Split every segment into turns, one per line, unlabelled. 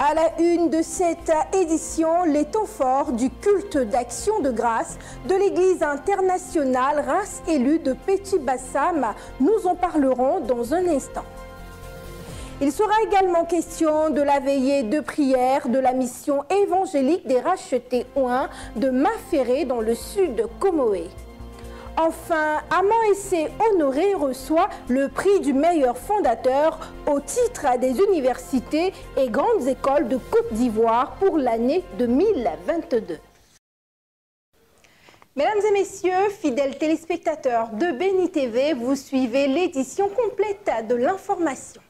À la une de cette édition, les temps forts du culte d'action de grâce de l'Église internationale Race élue de Petit Bassam. Nous en parlerons dans un instant. Il sera également question de la veillée de prière de la mission évangélique des rachetés Ouin de Maféré dans le sud de Comoé. Enfin, Amand Essé Honoré reçoit le prix du meilleur fondateur au titre des universités et grandes écoles de Côte d'Ivoire pour l'année 2022. Mesdames et messieurs, fidèles téléspectateurs de Béni TV, vous suivez l'édition complète de l'information.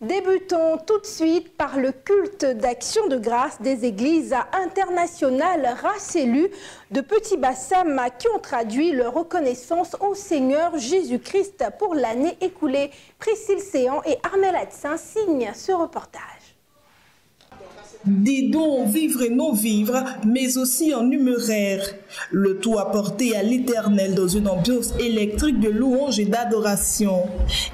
Débutons tout de suite par le culte d'action de grâce des églises internationales Race élue de Petit Bassam qui ont traduit leur reconnaissance au Seigneur Jésus-Christ pour l'année écoulée. Priscille Séan et Armel Adsin signent ce reportage.
Des dons vivre et non vivre, mais aussi en numéraire. Le tout apporté à l'Éternel dans une ambiance électrique de louange et d'adoration.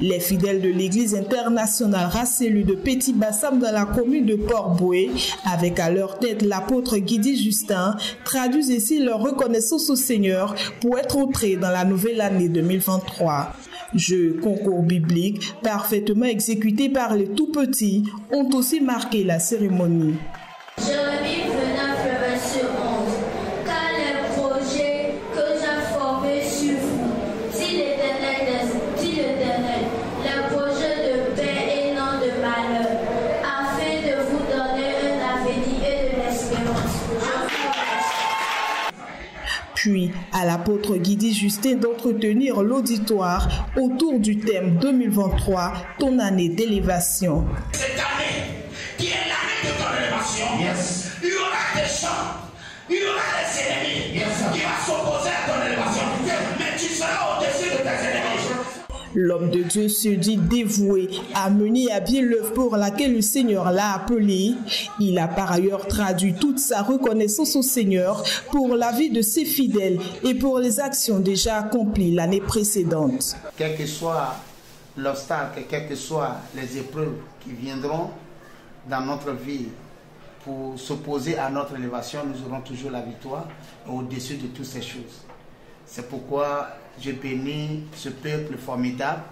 Les fidèles de l'Église internationale Race élue de Petit Bassam dans la commune de Port-Boué, avec à leur tête l'apôtre Guidi Justin, traduisent ici leur reconnaissance au Seigneur pour être entrés dans la nouvelle année 2023. Jeux, concours bibliques, parfaitement exécutés par les tout-petits, ont aussi marqué la cérémonie.
Jérémie 29, verset 11. Car les projets que j'ai formés sur vous, dit l'Éternel, les projets de paix et non de malheur, afin de vous donner un avenir et de l'espérance.
Puis, à l'apôtre Guidi Justin d'entretenir l'auditoire autour du thème 2023, ton année d'élévation.
Cette année, qui est l'année de ton élévation, il y aura des chants, il y aura des ennemis qui vont s'opposer à ton élévation, mais tu seras au-dessus de tes ennemis.
L'homme de Dieu se dit dévoué à mener à bien l'œuvre pour laquelle le Seigneur l'a appelé. Il a par ailleurs traduit toute sa reconnaissance au Seigneur pour la vie de ses fidèles et pour les actions déjà accomplies l'année précédente.
Quel que soit l'obstacle, quelles que soient les épreuves qui viendront dans notre vie pour s'opposer à notre élévation, nous aurons toujours la victoire au-dessus de toutes ces choses. C'est pourquoi je bénis ce peuple formidable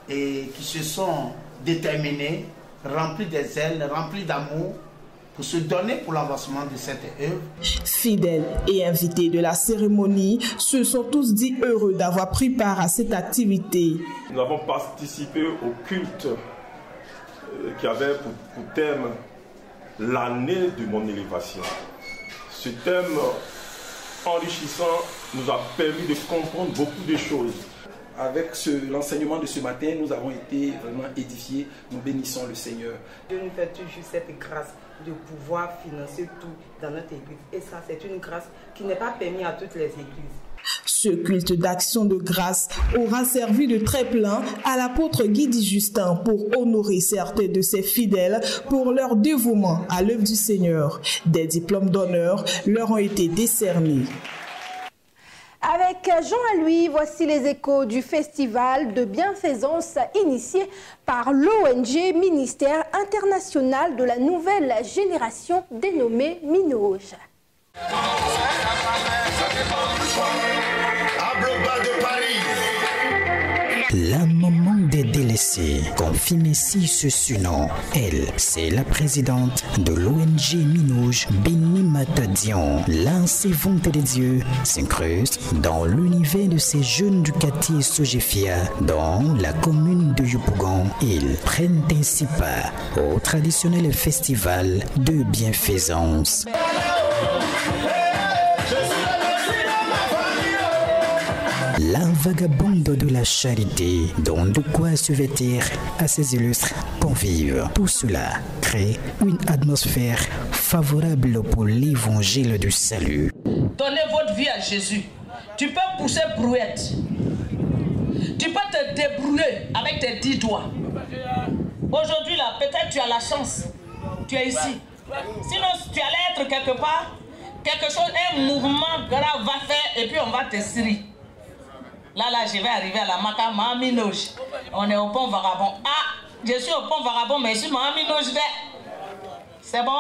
et qui se sont déterminés, remplis des ailes, remplis d'amour pour se donner pour l'avancement de cette œuvre.
Fidèles et invités de la cérémonie se sont tous dit heureux d'avoir pris part à cette activité.
Nous avons participé au culte qui avait pour thème l'année de mon élévation. Ce thème enrichissant nous a permis de comprendre beaucoup de choses.
Avec l'enseignement de ce matin, nous avons été vraiment édifiés. Nous bénissons le Seigneur.
Dieu nous fait toujours cette grâce de pouvoir financer tout dans notre église. Et ça, c'est une grâce qui n'est pas permise à toutes les églises.
Ce culte d'action de grâce aura servi de tremplin à l'apôtre Guidi Justin pour honorer certains de ses fidèles pour leur dévouement à l'œuvre du Seigneur. Des diplômes d'honneur leur ont été décernés.
Avec Jean à lui, voici les échos du festival de bienfaisance initié par l'ONG Ministère international de la nouvelle génération dénommé Minoj.
La maman des délaissés confirme ici ce surnom. Elle, c'est la présidente de l'ONG Minoj, Béni Matadian. L'enseignement de Dieu s'incruste dans l'univers de ces jeunes du quartier Sojefia, dans la commune de Yopougon. Ils prennent ainsi part au traditionnel festival de bienfaisance. La vagabonde de la charité donne de quoi se vêtir à ses illustres convives. Pour cela, crée une atmosphère favorable pour l'évangile du salut.
Donnez votre vie à Jésus. Tu peux pousser brouette. Tu peux te débrouiller avec tes 10 doigts. Aujourd'hui, là, peut-être tu as la chance. Tu es ici. Sinon, tu allais être quelque part, quelque chose, un mouvement grave va faire et puis on va te serrer. Là, je vais arriver à la Makama Minoj. On est au pont Vagabond. Ah, je suis au pont Vagabond, mais je suis à Minoj. C'est bon?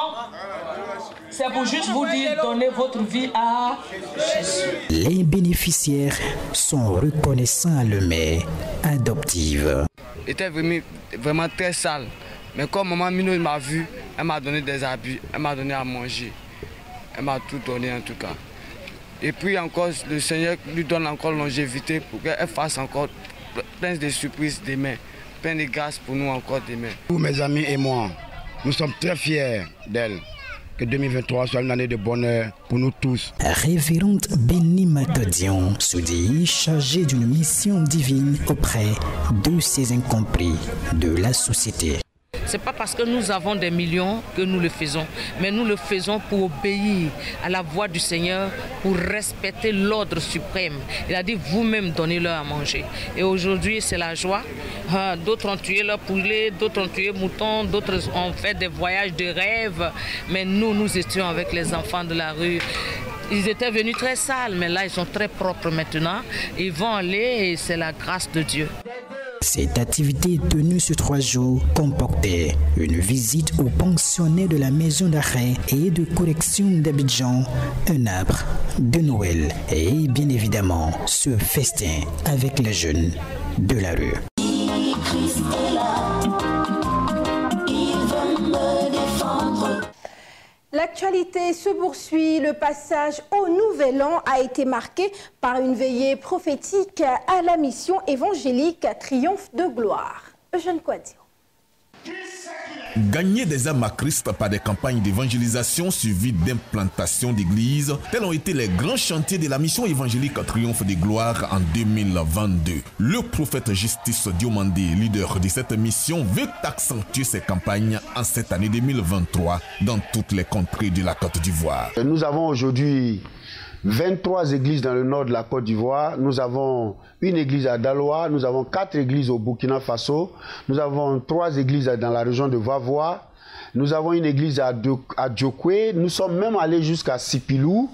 C'est pour juste vous dire, donnez votre vie à Jésus.
Les bénéficiaires sont reconnaissants à leur mère adoptive.
Était vraiment très sale. Mais quand maman Mino m'a vu, elle m'a donné des habits, elle m'a donné à manger. Elle m'a tout donné en tout cas. Et puis encore, le Seigneur lui donne encore longévité pour qu'elle fasse encore plein de surprises demain. Plein de grâce pour nous encore demain.
Tous mes amis et moi, nous sommes très fiers d'elle. Que 2023 soit une année de bonheur pour nous tous.
Révérende Béni Matadion se dit chargée d'une mission divine auprès de ces incompris de la société.
Ce n'est pas parce que nous avons des millions que nous le faisons, mais nous le faisons pour obéir à la voix du Seigneur, pour respecter l'ordre suprême. Il a dit vous-même donnez-leur à manger. Et aujourd'hui c'est la joie. D'autres ont tué leur poulet, d'autres ont tué moutons, d'autres ont fait des voyages de rêve. Mais nous étions avec les enfants de la rue. Ils étaient venus très sales, mais là ils sont très propres maintenant. Ils vont aller et c'est la grâce de Dieu.
Cette activité tenue sur 3 jours comportait une visite aux pensionnaires de la maison d'arrêt et de correction d'Abidjan, un arbre de Noël et bien évidemment ce festin avec les jeunes de la rue.
L'actualité se poursuit. Le passage au Nouvel An a été marqué par une veillée prophétique à la mission évangélique Triomphe de gloire. Eugène Kouadio.
Gagner des âmes à Christ par des campagnes d'évangélisation suivies d'implantation d'églises, tels ont été les grands chantiers de la mission évangélique Triomphe de gloire en 2022. Le prophète Justice Diomandé, leader de cette mission, veut accentuer ces campagnes en cette année 2023 dans toutes les contrées de la Côte d'Ivoire.
Nous avons aujourd'hui 23 églises dans le nord de la Côte d'Ivoire. Nous avons une église à Daloa, nous avons 4 églises au Burkina Faso, nous avons 3 églises dans la région de Vavois, nous avons une église à Djokwe, nous sommes même allés jusqu'à Sipilou.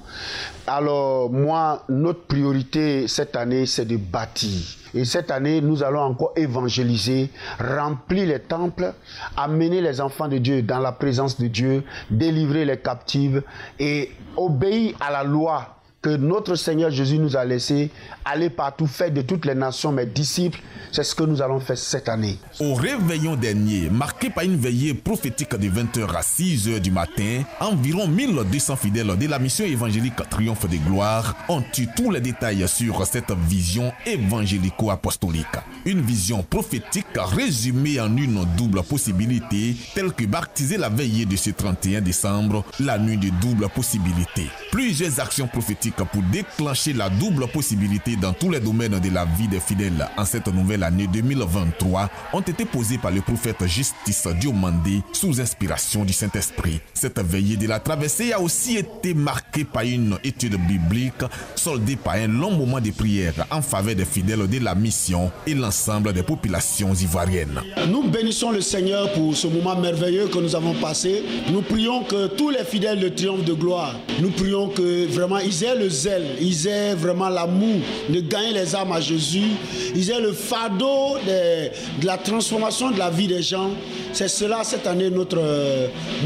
Alors moi, notre priorité cette année, c'est de bâtir. Et cette année, nous allons encore évangéliser, remplir les temples, amener les enfants de Dieu dans la présence de Dieu, délivrer les captifs et obéir à la loi que notre Seigneur Jésus nous a laissé, aller partout, faire de toutes les nations mes disciples. C'est ce que nous allons faire cette année. Au réveillon dernier, marqué par une veillée prophétique de 20h à 6h du matin, environ 1200 fidèles de la mission évangélique Triomphe de gloire ont eu tous les détails sur cette vision évangélico-apostolique. Une vision prophétique résumée en une double possibilité, telle que baptiser la veillée de ce 31 décembre, la nuit de double possibilité. Plusieurs actions prophétiques pour déclencher la double possibilité dans tous les domaines de la vie des fidèles en cette nouvelle année 2023 ont été posées par le prophète Justice Diomandé sous inspiration du Saint-Esprit. Cette veillée de la traversée a aussi été marquée par une étude biblique soldée par un long moment de prière en faveur des fidèles de la mission et l'ensemble des populations ivoiriennes. Nous bénissons le Seigneur pour ce moment merveilleux que nous avons passé. Nous prions que tous les fidèles de Triomphe de gloire, nous prions que vraiment ils aient le zèle, ils aient vraiment l'amour de gagner les âmes à Jésus, ils aient le fardeau de la transformation de la vie des gens. C'est cela cette année notre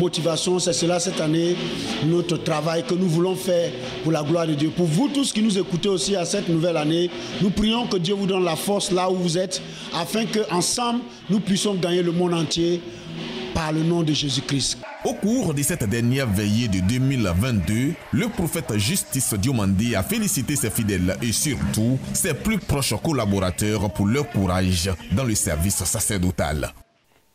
motivation, c'est cela cette année notre travail que nous voulons faire pour la gloire de Dieu. Pour vous tous qui nous écoutez aussi à cette nouvelle année, nous prions que Dieu vous donne la force là où vous êtes, afin qu'ensemble nous puissions gagner le monde entier par le nom de Jésus-Christ. Au cours de cette dernière veillée de 2022, le prophète Justice Diomandé a félicité ses fidèles et surtout ses plus proches collaborateurs pour leur courage dans le service sacerdotal.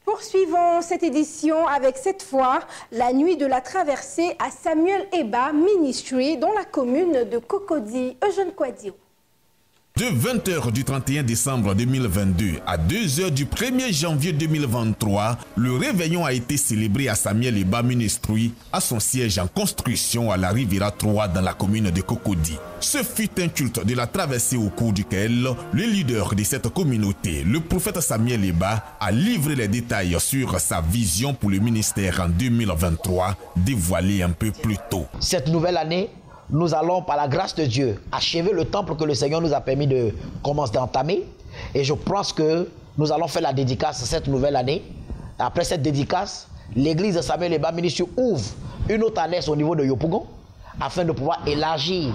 Poursuivons cette édition avec cette fois la nuit de la traversée à Samuel Eba Ministry dans la commune de Cocody. Eugène Kouadio.
De 20h du 31 décembre 2022 à 2h du 1er janvier 2023, le réveillon a été célébré à Samuel Eba Ministry, à son siège en construction à la Riviera 3 dans la commune de Cocody. Ce fut un culte de la traversée au cours duquel le leader de cette communauté, le prophète Samuel Eba, a livré les détails sur sa vision pour le ministère en 2023, dévoilée un peu plus tôt.
Cette nouvelle année, nous allons, par la grâce de Dieu, achever le temple que le Seigneur nous a permis de commencer d'entamer. Et je pense que nous allons faire la dédicace cette nouvelle année. Après cette dédicace, l'église Samuel Eba Ministry ouvre une autre annexe au niveau de Yopougon afin de pouvoir élargir,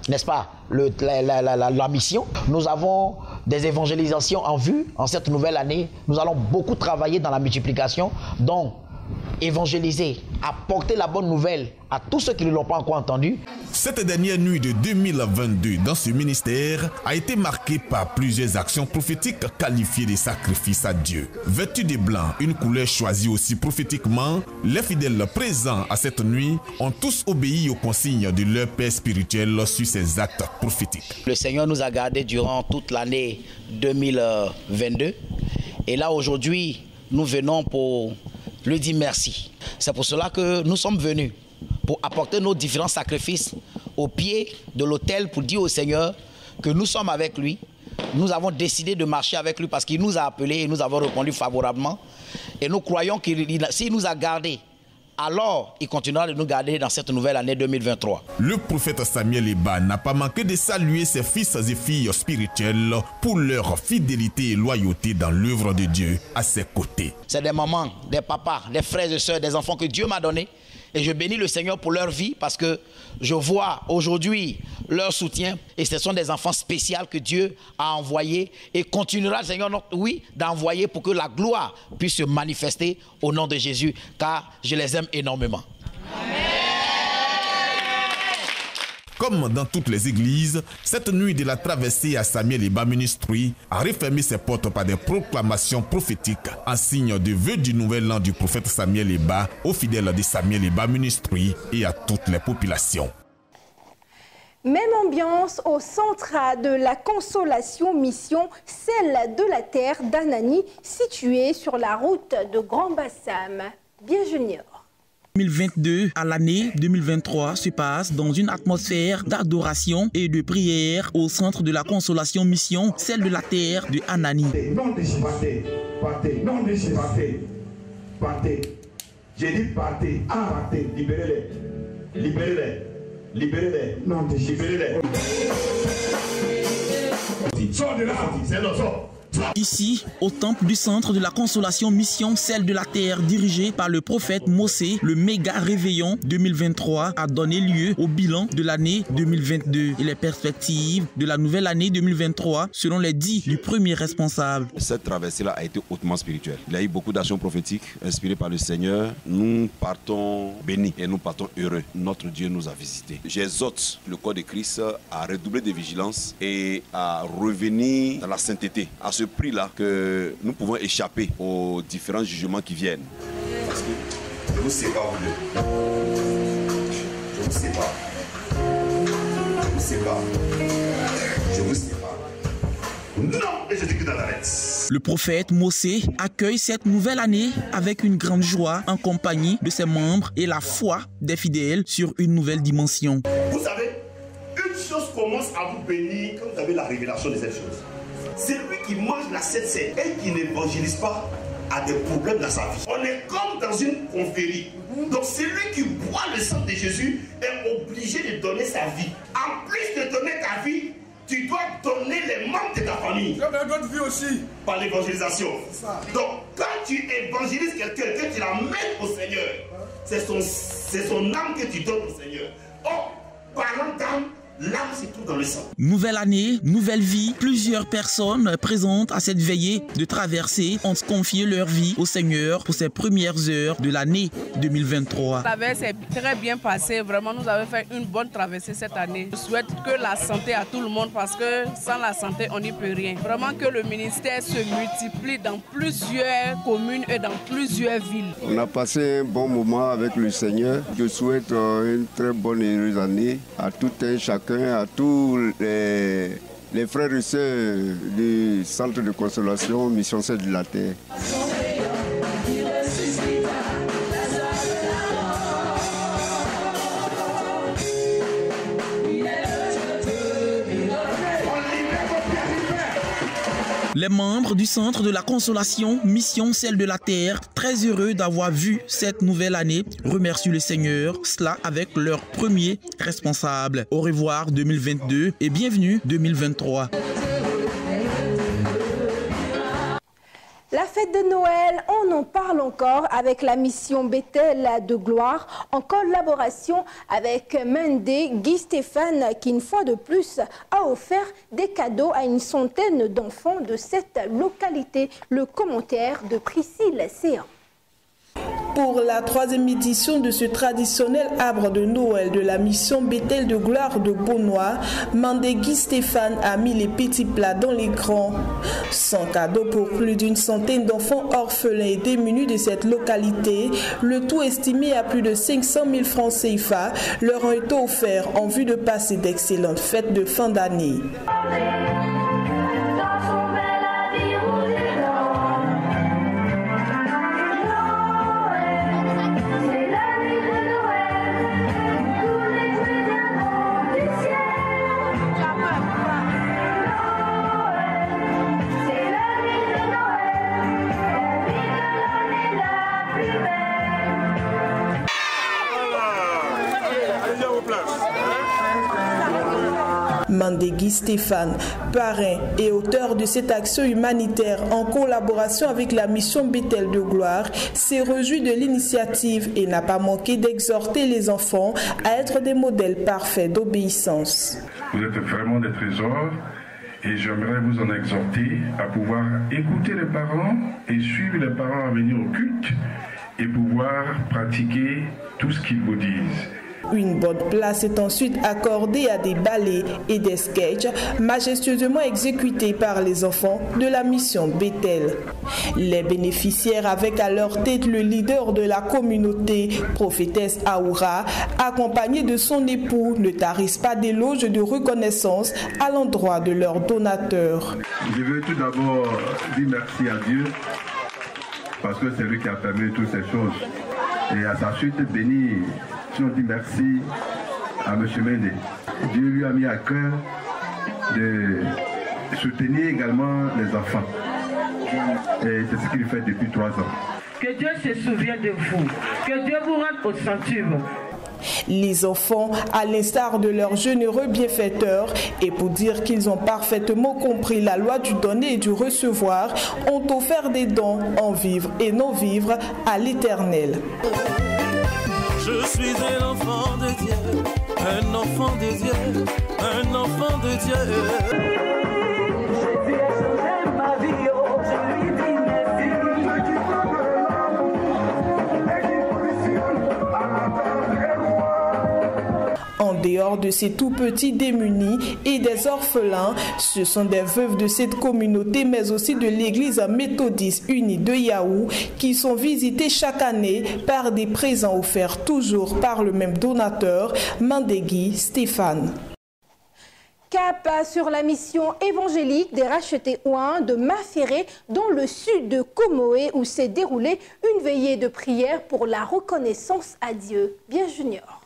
n'est-ce pas, la mission. Nous avons des évangélisations en vue en cette nouvelle année. Nous allons beaucoup travailler dans la multiplication, donc évangéliser, apporter la bonne nouvelle à tous ceux qui ne l'ont pas encore entendu.
Cette dernière nuit de 2022 dans ce ministère a été marquée par plusieurs actions prophétiques qualifiées de sacrifices à Dieu. Vêtus de blanc, une couleur choisie aussi prophétiquement, les fidèles présents à cette nuit ont tous obéi aux consignes de leur père spirituel sur ces actes prophétiques.
Le Seigneur nous a gardés durant toute l'année 2022 et là aujourd'hui nous venons pour lui dire merci. C'est pour cela que nous sommes venus pour apporter nos différents sacrifices au pied de l'autel pour dire au Seigneur que nous sommes avec lui. Nous avons décidé de marcher avec lui parce qu'il nous a appelés et nous avons répondu favorablement. Et nous croyons qu'il s'il nous a gardés, alors il continuera de nous garder dans cette nouvelle année 2023.
Le prophète Samuel Eba n'a pas manqué de saluer ses fils et filles spirituels pour leur fidélité et loyauté dans l'œuvre de Dieu à ses côtés.
C'est des mamans, des papas, des frères et sœurs, des enfants que Dieu m'a donnés. Et je bénis le Seigneur pour leur vie parce que je vois aujourd'hui leur soutien. Et ce sont des enfants spéciaux que Dieu a envoyés et continuera, le Seigneur, oui, d'envoyer pour que la gloire puisse se manifester au nom de Jésus, car je les aime énormément.
Comme dans toutes les églises, cette nuit de la traversée à Samuel Eba Ministry a refermé ses portes par des proclamations prophétiques en signe de vœux du nouvel an du prophète Samuel Eba aux fidèles de Samuel Eba Ministry et à toutes les populations.
Même ambiance au centre de la Consolation Mission, celle de la terre d'Anani, située sur la route de Grand Bassam. Bien Junior.
2022 à l'année 2023 se passe dans une atmosphère d'adoration et de prière au centre de la Consolation Mission, celle de la terre de Anani.
Non, partez, partez, non, partez, partez. J'ai dit partez, partez, libérez-les, libérez-les, libérez-les, non, libérez-les. Sors de là, c'est non, sors.
Ici, au temple du centre de la Consolation Mission, celle de la terre, dirigée par le prophète Mosé, le méga réveillon 2023 a donné lieu au bilan de l'année 2022 et les perspectives de la nouvelle année 2023 selon les dits du premier responsable.
Cette traversée-là a été hautement spirituelle. Il y a eu beaucoup d'actions prophétiques inspirées par le Seigneur. Nous partons bénis et nous partons heureux. Notre Dieu nous a visités. J'exhorte le corps de Christ à redoubler de vigilance et à revenir dans la sainteté. À ce prix-là que nous pouvons échapper aux différents jugements qui viennent. Parce que je vous sépare, vous deux. Je vous sépare. Je vous sépare. Je vous sépare. Non, et je dis que dans la lettre.
Le prophète Mosé accueille cette nouvelle année avec une grande joie en compagnie de ses membres et la foi des fidèles sur une nouvelle dimension.
Vous savez, une chose commence à vous bénir quand vous avez la révélation de cette chose. Celui qui mange la Sainte Seine et qui n'évangélise pas a des problèmes dans sa vie. On est comme dans une confrérie. Donc celui qui boit le sang de Jésus est obligé de donner sa vie. En plus de donner ta vie, tu dois donner les membres de ta famille. Tu as d'autres vies aussi. Par l'évangélisation. Donc quand tu évangélises quelqu'un, que tu l'amènes au Seigneur, c'est son âme que tu donnes au Seigneur. Oh, parlant d'âme, l'âme se trouve dans le sang.
Nouvelle année, nouvelle vie. Plusieurs personnes présentes à cette veillée de traversée ont confié leur vie au Seigneur pour ces premières heures de l'année 2023.
La traversée s'est très bien passée. Vraiment, nous avons fait une bonne traversée cette année. Je souhaite que la santé à tout le monde parce que sans la santé, on n'y peut rien. Vraiment que le ministère se multiplie dans plusieurs communes et dans plusieurs villes.
On a passé un bon moment avec le Seigneur. Je souhaite une très bonne et heureuse année à tout un chacun, à tous les frères et sœurs du centre de consolation Mission Celle de la Terre.
Les membres du centre de la Consolation Mission Celle de la Terre, très heureux d'avoir vu cette nouvelle année, remercient le Seigneur, cela avec leur premier responsable. Au revoir 2022 et bienvenue 2023.
La fête de Noël, on en parle parle encore avec la mission Bethel de Gloire en collaboration avec Mendé Guy Stéphane qui une fois de plus a offert des cadeaux à une centaine d'enfants de cette localité. Le commentaire de Priscille Séan.
Pour la 3e édition de ce traditionnel arbre de Noël de la mission Bethel de Gloire de Beaunois, Mandegui Stéphane a mis les petits plats dans les grands. Sans cadeau pour plus d'une centaine d'enfants orphelins et démunis de cette localité, le tout estimé à plus de 500 000 francs CFA, leur ont été offerts en vue de passer d'excellentes fêtes de fin d'année. Mandegui Stéphane, parrain et auteur de cette action humanitaire en collaboration avec la mission Bethel de Gloire, s'est réjoui de l'initiative et n'a pas manqué d'exhorter les enfants à être des modèles parfaits d'obéissance.
Vous êtes vraiment des trésors et j'aimerais vous en exhorter à pouvoir écouter les parents et suivre les parents à venir au culte et pouvoir pratiquer tout ce qu'ils vous disent.
Une bonne place est ensuite accordée à des ballets et des sketchs majestueusement exécutés par les enfants de la mission Bethel. Les bénéficiaires avec à leur tête le leader de la communauté, prophétesse Aoura, accompagnée de son époux, ne tarissent pas d'éloges de reconnaissance à l'endroit de leurs donateurs.
Je veux tout d'abord dire merci à Dieu parce que c'est lui qui a permis toutes ces choses. Et à sa suite, béni. On dit merci à M. Mendé. Dieu lui a mis à cœur de soutenir également les enfants. Et c'est ce qu'il fait depuis 3 ans.
Que Dieu se souvienne de vous. Que Dieu vous rende au centuple.
Les enfants, à l'instar de leurs généreux bienfaiteurs, et pour dire qu'ils ont parfaitement compris la loi du donner et du recevoir, ont offert des dons en vivre et non vivre à l'Éternel.
Je suis un enfant de Dieu, un enfant de Dieu, un enfant de Dieu. Jésus a changé ma vie, oh, je lui dis merci.
En dehors de ces tout petits démunis et des orphelins, ce sont des veuves de cette communauté, mais aussi de l'église méthodiste unie de Yahoo, qui sont visitées chaque année par des présents offerts toujours par le même donateur, Mandegui Stéphane.
Cap sur la mission évangélique des rachetés Ouin de Maféré dans le sud de Comoé où s'est déroulée une veillée de prière pour la reconnaissance à Dieu. Bien Junior.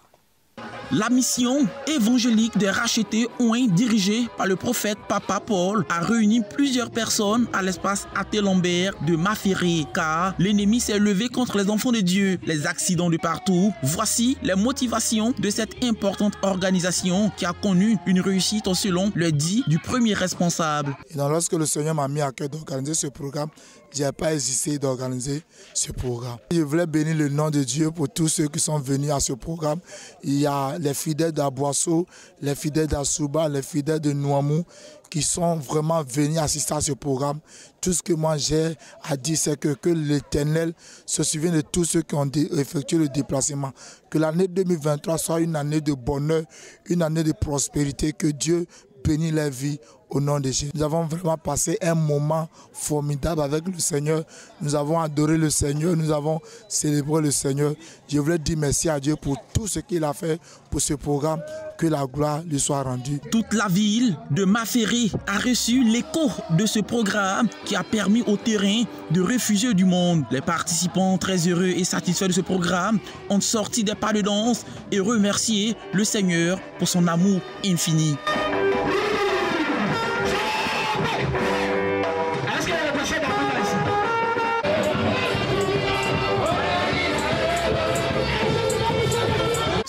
La mission évangélique des rachetés Ouin, dirigée par le prophète Papa Paul, a réuni plusieurs personnes à l'espace Athé-Lambert de Maféré, car l'ennemi s'est levé contre les enfants de Dieu. Les accidents de partout. Voici les motivations de cette importante organisation qui a connu une réussite selon le dit du premier responsable.
Et donc, lorsque le Seigneur m'a mis à cœur d'organiser ce programme, je n'ai pas hésité d'organiser ce programme. Je voulais bénir le nom de Dieu pour tous ceux qui sont venus à ce programme. Il y a les fidèles d'Aboisseau, les fidèles d'Assouba, les fidèles de Nouamou qui sont vraiment venus assister à ce programme. Tout ce que moi j'ai à dire, c'est que l'Éternel se souvienne de tous ceux qui ont effectué le déplacement. Que l'année 2023 soit une année de bonheur, une année de prospérité, que Dieu bénisse la vie au nom de Jésus. Nous avons vraiment passé un moment formidable avec le Seigneur. Nous avons adoré le Seigneur, nous avons célébré le Seigneur. Je voulais dire merci à Dieu pour tout ce qu'il a fait pour ce programme. Que la gloire lui soit rendue.
Toute la ville de Maféré a reçu l'écho de ce programme qui a permis au terrain de refuser du monde. Les participants très heureux et satisfaits de ce programme ont sorti des pas de danse et remercié le Seigneur pour son amour infini.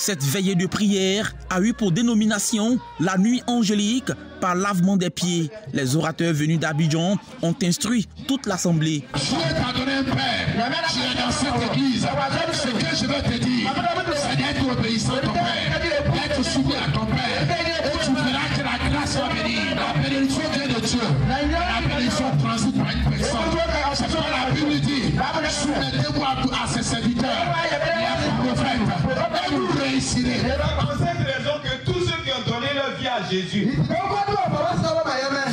Cette veillée de prière a eu pour dénomination la nuit angélique par lavement des pieds. Les orateurs venus d'Abidjan ont instruit toute l'assemblée.
Dieu t'a donné un père. Tu es dans cette église. Ce que je veux te dire, c'est d'être obéissant à ton père, d'être soumis à ton père. Et tu verras que la grâce va venir. La bénédiction vient de Dieu. La bénédiction transite par une personne. C'est ce que la Bible dit. Soumettez-vous à ses serviteurs et à vos prophètes. Et vous réussirez.
C'est pour cette raison que tous ceux qui ont donné leur vie à Jésus,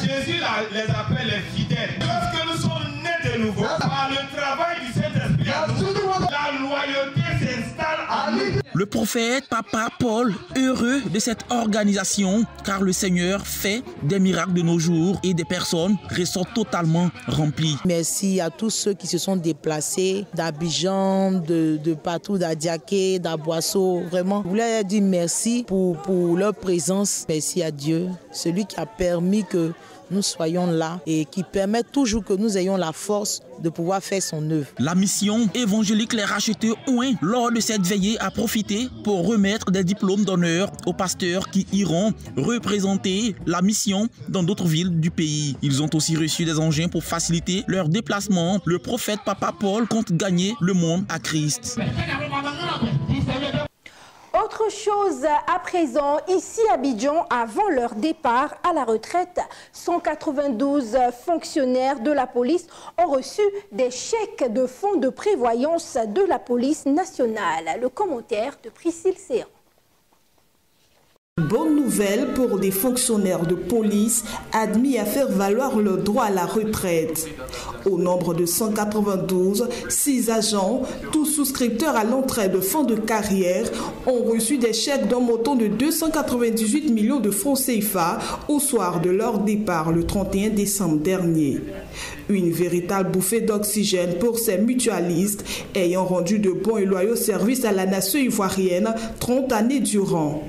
Jésus les appelle les fidèles. Parce que nous sommes nés de nouveau par le travail du Saint-Esprit, la loyauté s'installe en nous.
Le prophète Papa Paul, heureux de cette organisation, car le Seigneur fait des miracles de nos jours et des personnes ressortent totalement remplies.
Merci à tous ceux qui se sont déplacés d'Abidjan, de partout, d'Adiaké, d'Aboisseau. Vraiment, je voulais dire merci pour leur présence. Merci à Dieu, celui qui a permis que nous soyons là et qui permet toujours que nous ayons la force de pouvoir faire son œuvre.
La mission évangélique Les Rachetés Ouin, lors de cette veillée, a profité pour remettre des diplômes d'honneur aux pasteurs qui iront représenter la mission dans d'autres villes du pays. Ils ont aussi reçu des engins pour faciliter leur déplacement. Le prophète Papa Paul compte gagner le monde à Christ.
Autre chose à présent, ici à Abidjan, avant leur départ à la retraite, 192 fonctionnaires de la police ont reçu des chèques de fonds de prévoyance de la police nationale. Le commentaire de Priscille Séan.
Bonne nouvelle pour des fonctionnaires de police admis à faire valoir leur droit à la retraite. Au nombre de 192, 6 agents, tous souscripteurs à l'entrée de fonds de carrière, ont reçu des chèques d'un montant de 298 millions de francs CFA au soir de leur départ le 31 décembre dernier. Une véritable bouffée d'oxygène pour ces mutualistes ayant rendu de bons et loyaux services à la nation ivoirienne 30 années durant.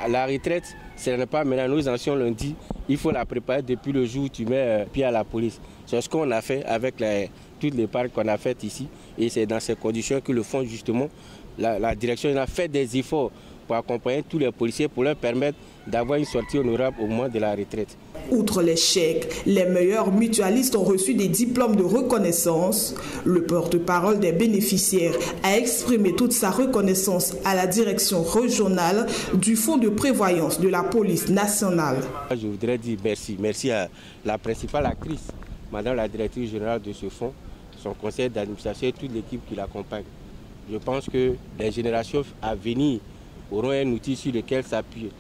La retraite, ce n'est pas maintenant, nous anciens l'ont dit, il faut la préparer depuis le jour où tu mets pied à la police. C'est ce qu'on a fait avec toutes les parcs qu'on a faites ici. Et c'est dans ces conditions que le fonds, justement, la direction a fait des efforts pour accompagner tous les policiers, pour leur permettre d'avoir une sortie honorable au moment de la retraite.
Outre les chèques, les meilleurs mutualistes ont reçu des diplômes de reconnaissance. Le porte-parole des bénéficiaires a exprimé toute sa reconnaissance à la direction régionale du Fonds de prévoyance de la police nationale.
Je voudrais dire merci. Merci à la principale actrice, Madame la directrice générale de ce fonds, son conseil d'administration et toute l'équipe qui l'accompagne. Je pense que les générations à venir auront un outil sur lequel s'appuyer.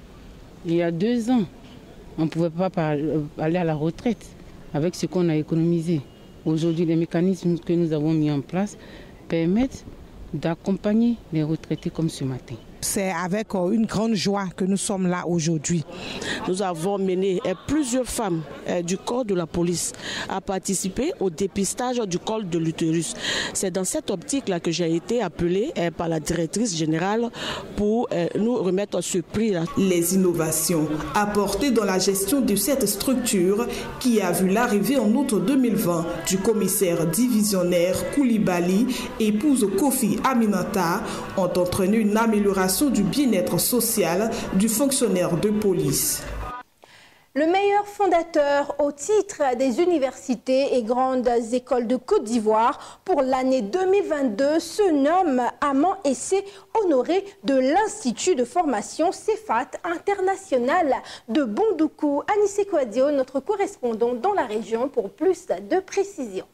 Il y a 2 ans, on ne pouvait pas aller à la retraite avec ce qu'on a économisé. Aujourd'hui, les mécanismes que nous avons mis en place permettent d'accompagner les retraités comme ce matin.
C'est avec une grande joie que nous sommes là aujourd'hui. Nous avons mené plusieurs femmes du corps de la police à participer au dépistage du col de l'utérus. C'est dans cette optique-là que j'ai été appelée par la directrice générale pour nous remettre ce prix-là.
Les innovations apportées dans la gestion de cette structure qui a vu l'arrivée en août 2020 du commissaire divisionnaire Koulibaly, épouse Kofi Aminata, ont entraîné une amélioration du bien-être social du fonctionnaire de police.
Le meilleur fondateur au titre des universités et grandes écoles de Côte d'Ivoire pour l'année 2022 se nomme Aman Essé Honoré de l'Institut de formation CEFAT International de Bondoukou. Anissé Kouadio, notre correspondant dans la région pour plus de précisions.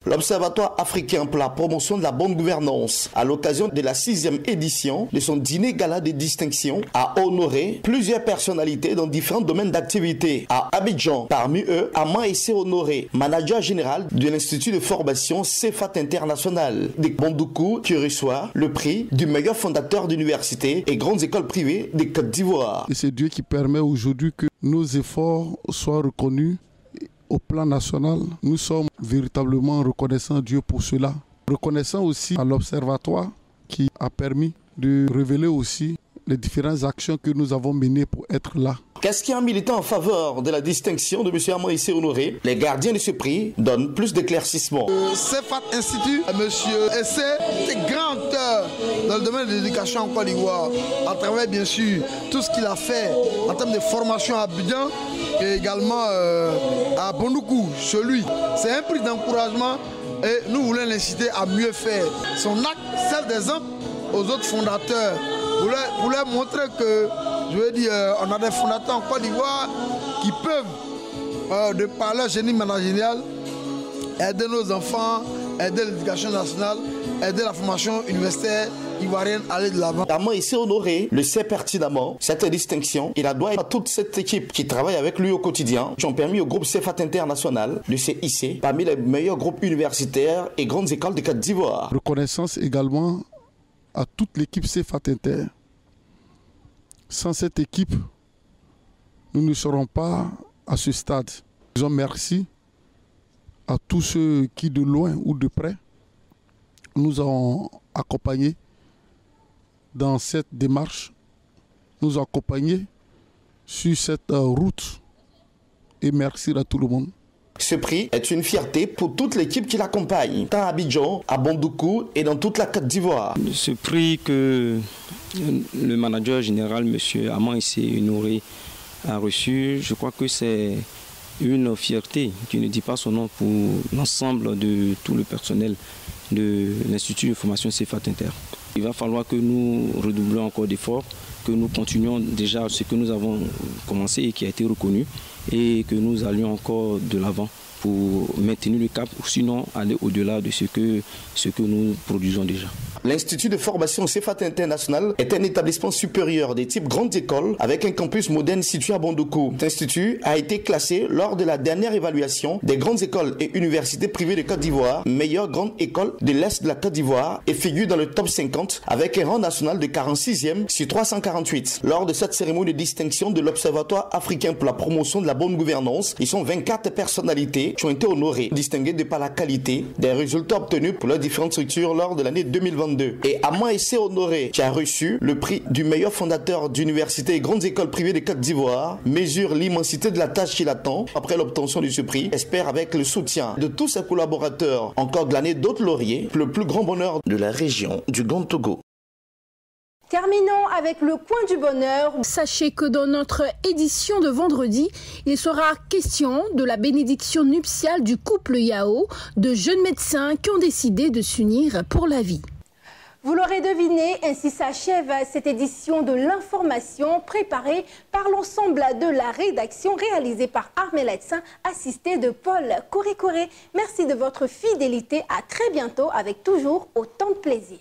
L'Observatoire africain pour la promotion de la bonne gouvernance, à l'occasion de la 6e édition de son dîner gala de distinction, a honoré plusieurs personnalités dans différents domaines d'activité. À Abidjan, parmi eux, Aman Essé Honoré, manager général de l'Institut de formation CEFAT International de Bondoukou, qui reçoit le prix du meilleur fondateur d'universités et grandes écoles privées de Côte d'Ivoire.
Et c'est Dieu qui permet aujourd'hui que nos efforts soient reconnus. Au plan national, nous sommes véritablement reconnaissants Dieu pour cela. Reconnaissant aussi à l'Observatoire qui a permis de révéler aussi les différentes actions que nous avons menées pour être là.
Qu'est-ce qui a milité en faveur de la distinction de M. Amaïssé Honoré? Les gardiens de ce prix donnent plus d'éclaircissements.
CEFAT Institut, M. Essé, c'est grand acteur dans le domaine de l'éducation en Côte d'Ivoire, à travers bien sûr tout ce qu'il a fait en termes de formation à Abidjan et également à Bondoukou, chez lui. C'est un prix d'encouragement et nous voulons l'inciter à mieux faire. Son acte sert d'exemple aux autres fondateurs pour leur montrer que, je veux dire, on a des fondateurs en Côte d'Ivoire qui peuvent, de par leur génie managérial, aider nos enfants, aider l'éducation nationale, aider la formation universitaire ivoirienne à aller de l'avant.
Amaïssé Honoré le sait pertinemment, cette distinction, il la doit à toute cette équipe qui travaille avec lui au quotidien, qui ont permis au groupe CEFAT International de se hisser parmi les meilleurs groupes universitaires et grandes écoles de Côte d'Ivoire.
Reconnaissance également à toute l'équipe CEFAT Inter. Sans cette équipe, nous ne serons pas à ce stade. Disons merci à tous ceux qui, de loin ou de près, nous ont accompagnés dans cette démarche, nous ont accompagnés sur cette route. Et merci à tout le monde.
Ce prix est une fierté pour toute l'équipe qui l'accompagne, tant à Abidjan, à Bondoukou et dans toute la Côte d'Ivoire.
Ce prix que le manager général, M. Amaïssé Honoré, a reçu, je crois que c'est une fierté qui ne dit pas son nom pour l'ensemble de tout le personnel de l'Institut de formation CEFAT Inter. Il va falloir que nous redoublions encore d'efforts, que nous continuions déjà ce que nous avons commencé et qui a été reconnu et que nous allions encore de l'avant pour maintenir le cap ou sinon aller au-delà de ce que nous produisons déjà.
L'Institut de formation CEFAT International est un établissement supérieur des types grandes écoles avec un campus moderne situé à Bondoukou. Cet institut a été classé lors de la dernière évaluation des grandes écoles et universités privées de Côte d'Ivoire, meilleure grande école de l'Est de la Côte d'Ivoire et figure dans le top 50 avec un rang national de 46e sur 348. Lors de cette cérémonie de distinction de l'Observatoire africain pour la promotion de la bonne gouvernance, ils sont 24 personnalités qui ont été honorées, distinguées de par la qualité des résultats obtenus pour leurs différentes structures lors de l'année 2022. Et Amaïssé Honoré, qui a reçu le prix du meilleur fondateur d'universités et grandes écoles privées de Côte d'Ivoire, mesure l'immensité de la tâche qu'il attend après l'obtention de ce prix, espère avec le soutien de tous ses collaborateurs encore glaner d'autres lauriers pour le plus grand bonheur de la région du Grand Togo.
Terminons avec le coin du bonheur. Sachez que dans notre édition de vendredi, il sera question de la bénédiction nuptiale du couple Yao, de jeunes médecins qui ont décidé de s'unir pour la vie. Vous l'aurez deviné, ainsi s'achève cette édition de l'information préparée par l'ensemble de la rédaction, réalisée par Armel Edsin, assisté de Paul Coré-Coré. Merci de votre fidélité. À très bientôt avec toujours autant de plaisir.